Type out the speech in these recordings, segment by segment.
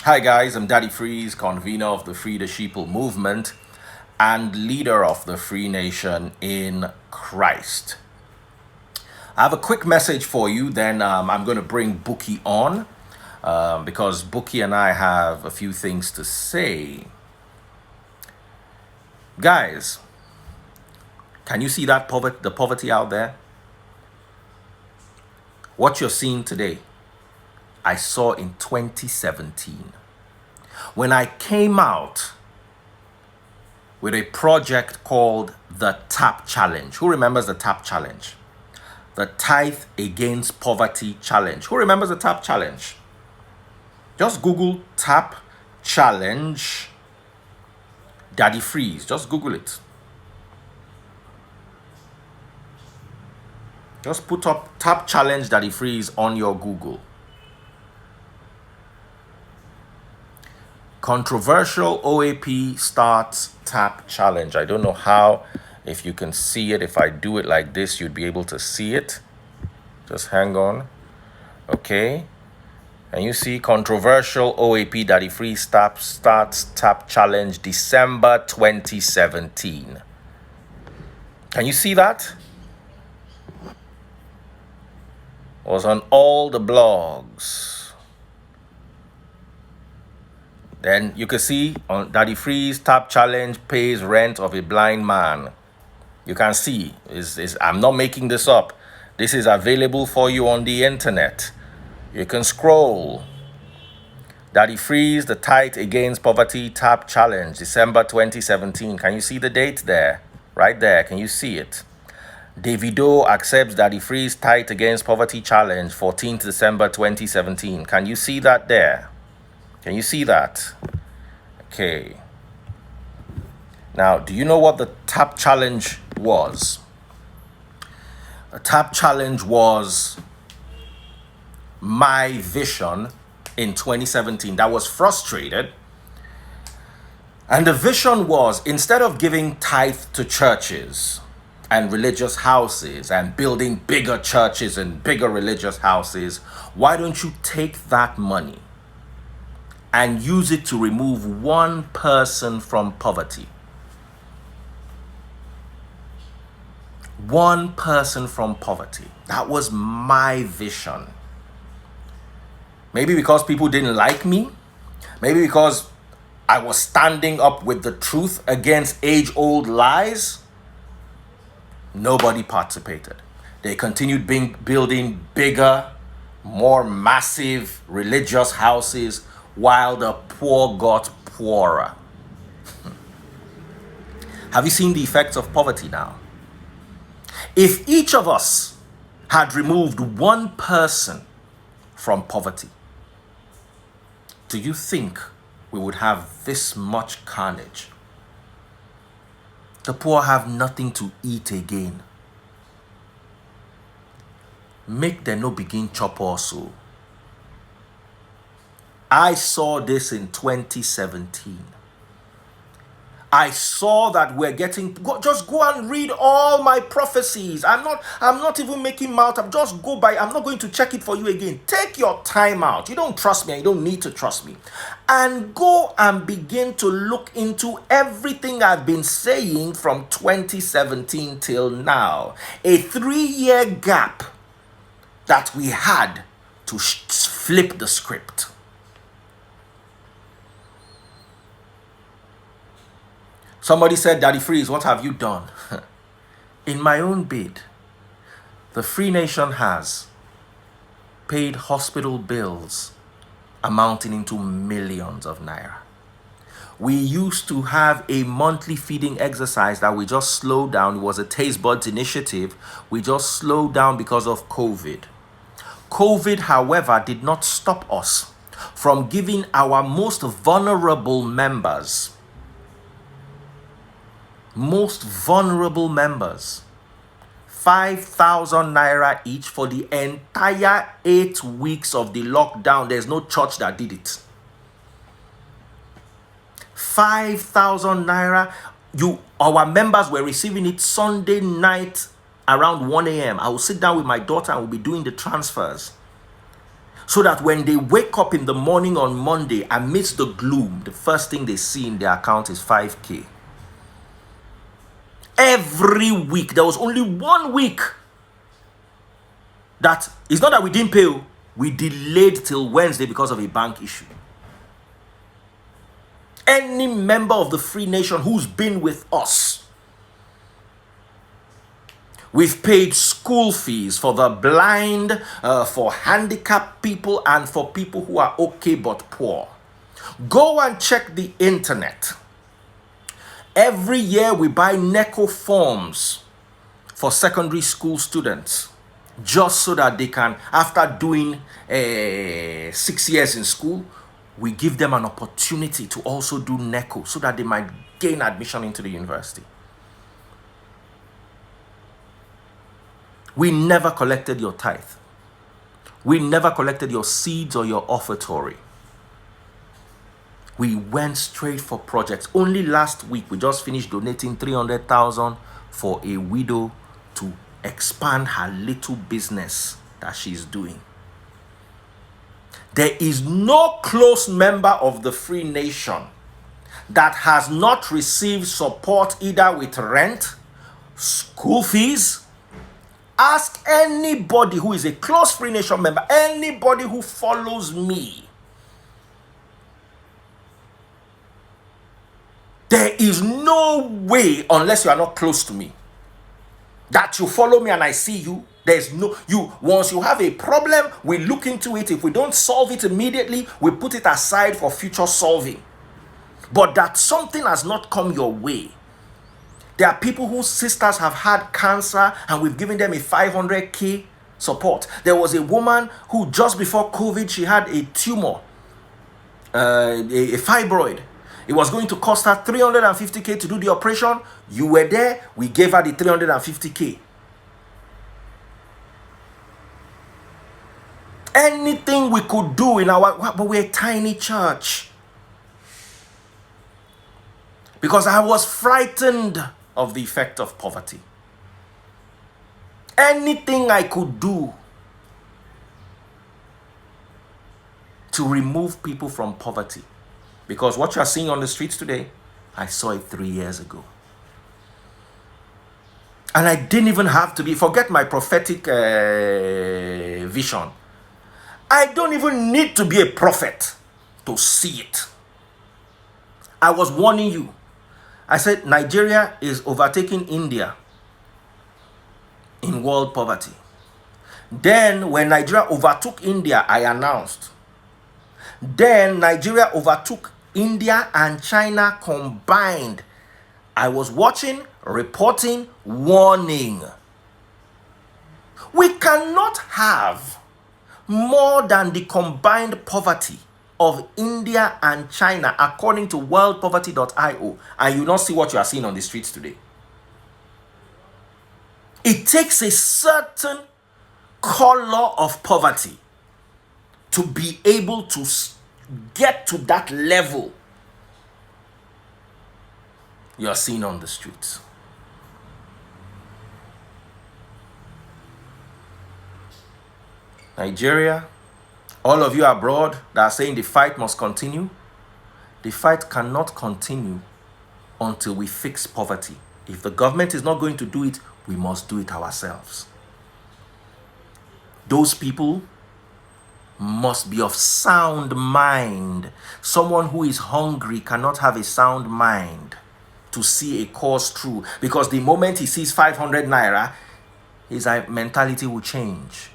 Hi guys, I'm Daddy Freeze, convener of the Free the Sheeple movement and leader of the Free Nation in Christ. I have a quick message for you, then I'm going to bring Bookie on because Bookie and I have a few things to say. Guys, can you see that the poverty out there? What you're seeing today, I saw in 2017. When I came out with a project called the TAP Challenge. Who remembers the TAP Challenge? The Tithe Against Poverty Challenge. Who remembers the TAP Challenge? Just Google TAP Challenge Daddy Freeze. Just Google it. Just put up TAP Challenge Daddy Freeze on your Google. Controversial OAP starts TAP Challenge. I don't know how, if you can see it. If I do it like this, you'd be able to see it. Just hang on. Okay. And you see controversial OAP Daddy Freeze starts TAP Challenge December 2017. Can you see that? It was on all the blogs. Then you can see on Daddy Freeze TAP Challenge pays rent of a blind man. You can see, I'm not making this up. This is available for you on the internet. You can scroll. Daddy Freeze, the Tithe Against Poverty TAP Challenge, December 2017. Can you see the date there? Right there. Can you see it? Davido accepts Daddy Freeze Tithe Against Poverty Challenge, 14th December 2017. Can you see that there? Can you see that? Okay. Now, do you know what the TAP Challenge was? The TAP Challenge was my vision in 2017 that was frustrated. And the vision was, instead of giving tithe to churches and religious houses and building bigger churches and bigger religious houses, why don't you take that money and use it to remove one person from poverty? One person from poverty. That was my vision. Maybe because people didn't like me. Maybe because I was standing up with the truth against age-old lies. Nobody participated. They continued building bigger, more massive religious houses while the poor got poorer. Have you seen the effects of poverty now? If each of us had removed one person from poverty, do you think we would have this much carnage? The poor have nothing to eat again. Make them no begin chop also. I saw this in 2017. I saw that we're getting, just go and read all my prophecies. I'm not even making mouth. I'm just go by. I'm not going to check it for you again. Take your time out. You don't trust me and you don't need to trust me. And go and begin to look into everything I've been saying from 2017 till now. A 3-year gap that we had to flip the script. Somebody said, Daddy Freeze, what have you done? In my own bid, the Free Nation has paid hospital bills amounting into millions of naira. We used to have a monthly feeding exercise that we just slowed down. It was a Taste Buds initiative. We just slowed down because of COVID. COVID, however, did not stop us from giving our most vulnerable members 5,000 naira each for the entire 8 weeks of the lockdown. There's no church that did it. 5,000 naira. Our members were receiving it Sunday night around 1 a.m. I will sit down with my daughter and we'll be doing the transfers. So that when they wake up in the morning on Monday, amidst the gloom, the first thing they see in their account is 5K. Every week. There was only 1 week that it's not that we didn't pay, we delayed till Wednesday because of a bank issue. Any member of the Free Nation who's been with us, we've paid school fees for the blind, for handicapped people, and for people who are okay but poor. Go and check the internet. Every year we buy NECO forms for secondary school students, just so that they can, after doing 6 years in school, we give them an opportunity to also do NECO so that they might gain admission into the university. We never collected your tithe. We never collected your seeds or your offertory. We went straight for projects. Only last week, we just finished donating 300,000 for a widow to expand her little business that she's doing. There is no close member of the Free Nation that has not received support either with rent, school fees. Ask anybody who is a close Free Nation member, anybody who follows me. There is no way, unless you are not close to me, that you follow me and I see you. There's no, once you have a problem, we look into it. If we don't solve it immediately, we put it aside for future solving. But that something has not come your way. There are people whose sisters have had cancer and we've given them a 500K support. There was a woman who just before COVID, she had a tumor, a fibroid. It was going to cost her 350K to do the operation. You were there. We gave her the 350K. Anything we could do in but we're a tiny church. Because I was frightened of the effect of poverty. Anything I could do to remove people from poverty. Because what you are seeing on the streets today, I saw it 3 years ago. And I didn't even have to forget my prophetic vision. I don't even need to be a prophet to see it. I was warning you. I said Nigeria is overtaking India in world poverty. Then when Nigeria overtook India, I announced. Then Nigeria overtook India and China combined. I was watching, reporting, warning. We cannot have more than the combined poverty of India and China according to worldpoverty.io, and you not see what you are seeing on the streets today. It takes a certain color of poverty to be able to get to that level you are seeing on the streets. Nigeria, all of you abroad that are saying the fight must continue, the fight cannot continue until we fix poverty. If the government is not going to do it, we must do it ourselves. Those people must be of sound mind. Someone who is hungry cannot have a sound mind to see a cause through, because the moment he sees 500 naira, his mentality will change.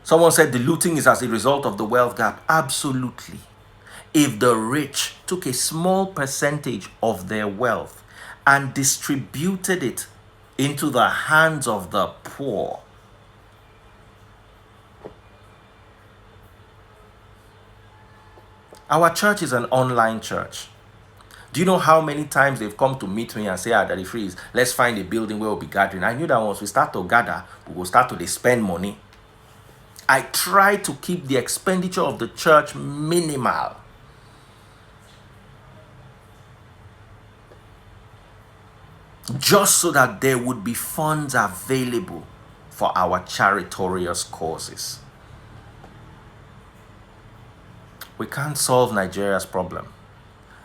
Someone said the looting is as a result of the wealth gap. Absolutely. If the rich took a small percentage of their wealth and distributed it into the hands of the poor, our church is an online church. Do you know how many times they've come to meet me and say, Daddy Freeze, let's find a building where we'll be gathering. I knew that once we start to gather, we will start to spend money. I try to keep the expenditure of the church minimal. just so that there would be funds available for our charitable causes. We can't solve Nigeria's problem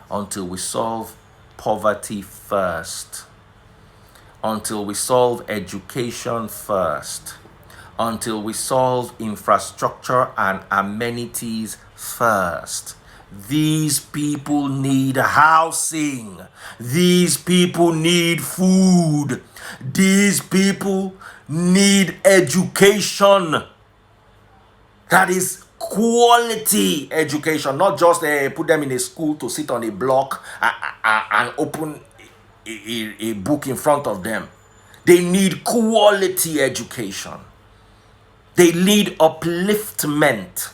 until we solve poverty first, until we solve education first, until we solve infrastructure and amenities first. These people need housing. These people need food. These people need education. That is quality education, not just put them in a school to sit on a block and open a book in front of them. They need quality education. They need upliftment.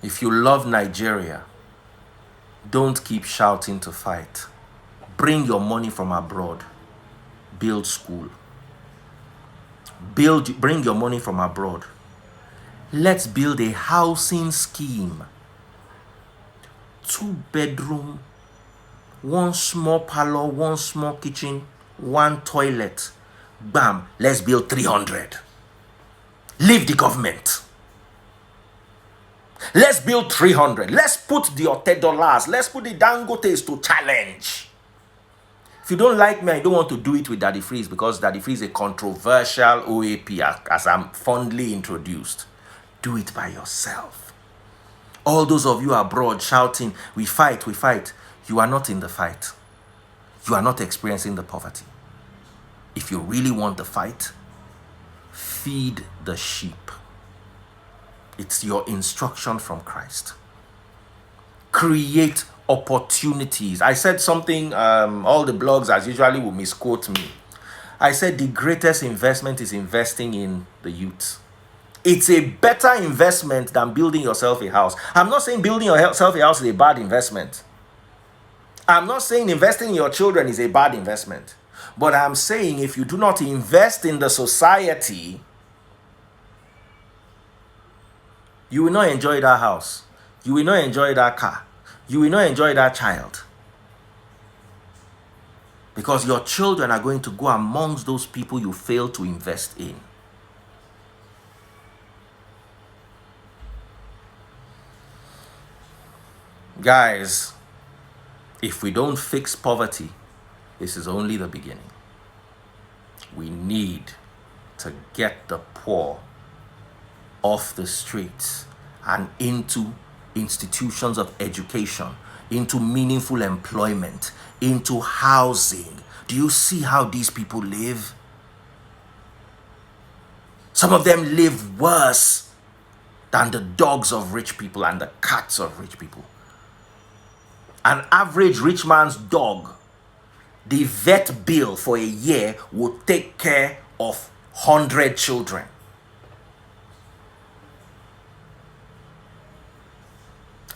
If you love Nigeria, don't keep shouting to fight. Bring your money from abroad. Build school. Bring your money from abroad. Let's build a housing scheme. 2-bedroom, 1 small parlor, 1 small kitchen, 1 toilet. Bam, let's build 300. Leave the government. Let's build 300. Let's put the $10. Let's put the Dangotes to challenge. If you don't like me, I don't want to do it with Daddy Freeze, because Daddy Freeze is a controversial OAP, as I'm fondly introduced. Do it by yourself. All those of you abroad shouting, we fight, we fight. You are not in the fight. You are not experiencing the poverty. If you really want the fight, feed the sheep. It's your instruction from Christ. Create opportunities. I said something, all the blogs as usually will misquote me. I said the greatest investment is investing in the youth. It's a better investment than building yourself a house. I'm not saying building yourself a house is a bad investment. I'm not saying investing in your children is a bad investment. But I'm saying if you do not invest in the society, you will not enjoy that house. You will not enjoy that car. You will not enjoy that child. Because your children are going to go amongst those people you fail to invest in. Guys, if we don't fix poverty, this is only the beginning. We need to get the poor off the streets and into institutions of education, into meaningful employment, into housing. Do you see how these people live? Some of them live worse than the dogs of rich people and the cats of rich people. An average rich man's dog, the vet bill for a year will take care of 100 children.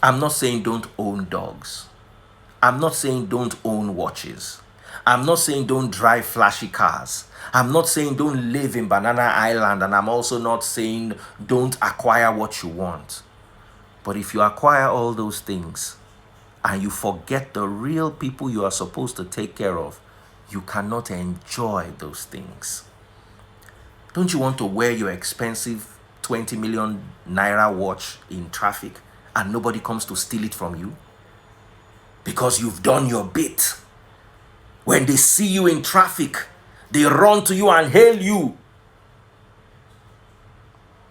I'm not saying don't own dogs. I'm not saying don't own watches. I'm not saying don't drive flashy cars. I'm not saying don't live in Banana Island, and I'm also not saying don't acquire what you want. But if you acquire all those things and you forget the real people you are supposed to take care of, you cannot enjoy those things. Don't you want to wear your expensive 20 million naira watch in traffic and nobody comes to steal it from you? Because you've done your bit. When they see you in traffic, they run to you and hail you.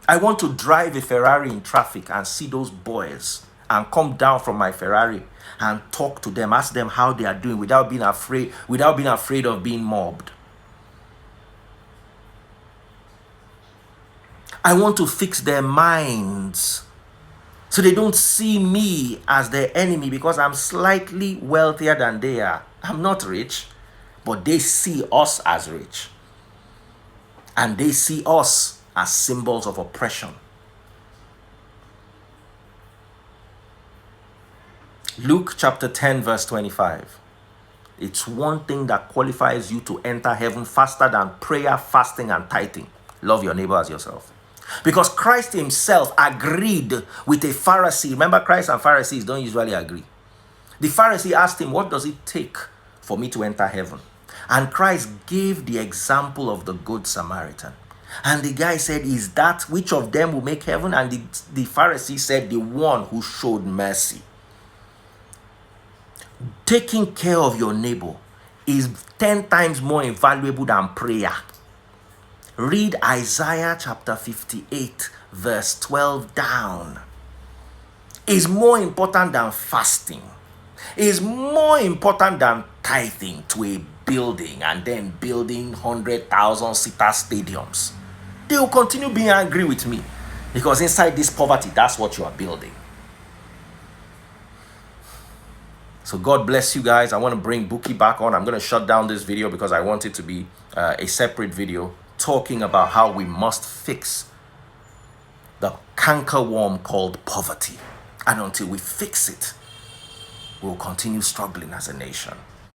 I want to drive a Ferrari in traffic and see those boys and come down from my Ferrari and talk to them, ask them how they are doing without being afraid of being mobbed. I want to fix their minds so they don't see me as their enemy because I'm slightly wealthier than they are. I'm not rich, but they see us as rich. And they see us as symbols of oppression. Luke chapter 10 verse 25. It's one thing that qualifies you to enter heaven faster than prayer, fasting, and tithing. Love your neighbor as yourself. Because Christ himself agreed with a Pharisee. Remember, Christ and Pharisees don't usually agree. The Pharisee asked him, what does it take for me to enter heaven? And Christ gave the example of the Good Samaritan. And the guy said, is that which of them will make heaven? And the Pharisee said, the one who showed mercy. Taking care of your neighbor is 10 times more invaluable than prayer. Read Isaiah chapter 58, verse 12 down. It's more important than fasting. It's more important than tithing to a building and then building 100,000 seater stadiums. They will continue being angry with me because inside this poverty, that's what you are building. So God bless you guys. I want to bring Buki back on. I'm going to shut down this video because I want it to be a separate video talking about how we must fix the cankerworm called poverty. And until we fix it, we'll continue struggling as a nation.